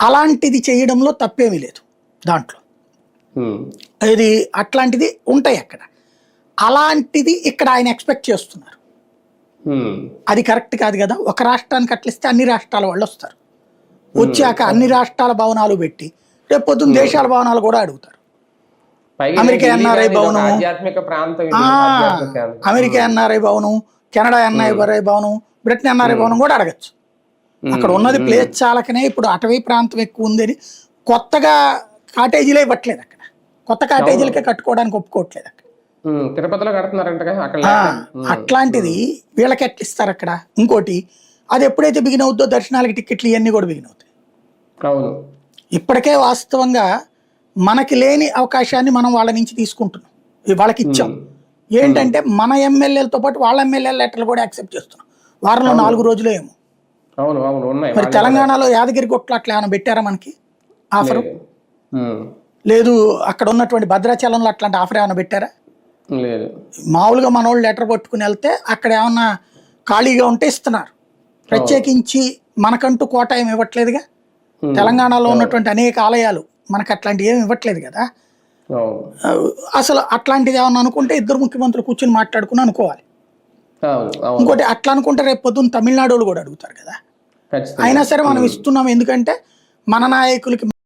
అలాంటిది చేయడంలో తప్పేమీ లేదు దాంట్లో. ఇది అట్లాంటిది ఉంటాయి అక్కడ. అలాంటిది ఇక్కడ ఆయన ఎక్స్పెక్ట్ చేస్తున్నారు. అది కరెక్ట్ కాదు కదా. ఒక రాష్ట్రానికి అట్లిస్తే అన్ని రాష్ట్రాల వాళ్ళు వస్తారు. వచ్చాక అన్ని రాష్ట్రాల భవనాలు పెట్టి రేపు పొద్దున్న దేశాల భవనాలు కూడా అడుగుతారు. అమెరికా ఎన్ఆర్ఐ భవనం, అమెరికా ఎన్ఆర్ఐ భవనం, కెనడా ఎన్ఆర్ఐ భవనం, బ్రిటన్ ఎన్ఆర్ఐ భవనం కూడా అడగచ్చు. అక్కడ ఉన్నది ప్లేస్ చాలకనే ఇప్పుడు అటవీ ప్రాంతం ఎక్కువ ఉందని కొత్తగా కాటేజీలే ఇవ్వట్లేదు. అక్కడ కొత్త కాటేజీలకే కట్టుకోవడానికి ఒప్పుకోవట్లేదు. అక్కడ తిరుపతిలో కడుతున్నారంట. అట్లాంటిది వీళ్ళకి ఎట్లా ఇస్తారు అక్కడ? ఇంకోటి, అది ఎప్పుడైతే బిగిన్ అవుద్దో దర్శనాలకి టికెట్లు ఇవన్నీ కూడా బిగిన్ అవుతాయి. ఇప్పటికే వాస్తవంగా మనకి లేని అవకాశాన్ని మనం వాళ్ళ నుంచి తీసుకుంటున్నాం, వాళ్ళకి ఇచ్చాం. ఏంటంటే మన ఎమ్మెల్యేలతో పాటు వాళ్ళ ఎమ్మెల్యేల లెటర్లు కూడా యాక్సెప్ట్ చేస్తున్నాం. వారంలో 4 రోజులు ఏమో. మరి తెలంగాణలో యాదగిరి గుట్టలు అట్లా ఏమైనా పెట్టారా మనకి ఆఫరు? లేదు. అక్కడ ఉన్నటువంటి భద్రాచలంలో అట్లాంటి ఆఫర్ ఏమైనా పెట్టారా? మామూలుగా మన వాళ్ళు లెటర్ పట్టుకుని వెళ్తే అక్కడ ఏమన్నా ఖాళీగా ఉంటే ఇస్తున్నారు. ప్రత్యేకించి మనకంటూ కోట ఏమి ఇవ్వట్లేదుగా. తెలంగాణలో ఉన్నటువంటి అనేక ఆలయాలు మనకు అట్లాంటివి ఏమి ఇవ్వట్లేదు కదా. అసలు అట్లాంటిది ఏమన్నా అనుకుంటే ఇద్దరు ముఖ్యమంత్రులు కూర్చొని మాట్లాడుకుని అనుకోవాలి. ఇంకోటి, అట్లా అనుకుంటే రేపు పొద్దున్న తమిళనాడు వాళ్ళు కూడా అడుగుతారు కదా. అయినా సరే మనం ఇస్తున్నాం, ఎందుకంటే మన నాయకులకి